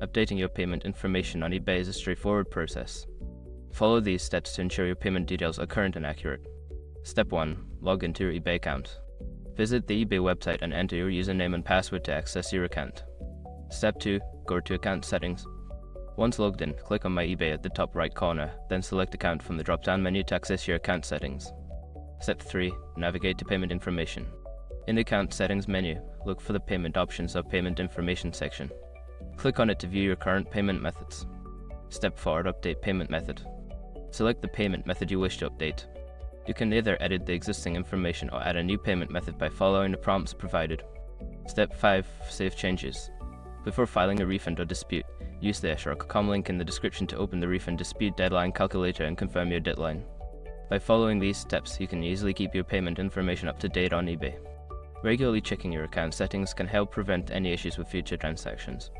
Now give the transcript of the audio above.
Updating your payment information on eBay is a straightforward process. Follow these steps to ensure your payment details are current and accurate. Step 1. Log into your eBay account. Visit the eBay website and enter your username and password to access your account. Step 2. Go to Account Settings. Once logged in, click on My eBay at the top right corner, then select Account from the drop-down menu to access your account settings. Step 3. Navigate to Payment Information. In the Account Settings menu, look for the Payment Options or Payment Information section. Click on it to view your current payment methods. Step 4. Update Payment Method. Select the payment method you wish to update. You can either edit the existing information or add a new payment method by following the prompts provided. Step 5. Save changes. Before filing a refund or dispute, use the #com link in the description to open the refund dispute deadline calculator and confirm your deadline. By following these steps, you can easily keep your payment information up to date on eBay. Regularly checking your account settings can help prevent any issues with future transactions.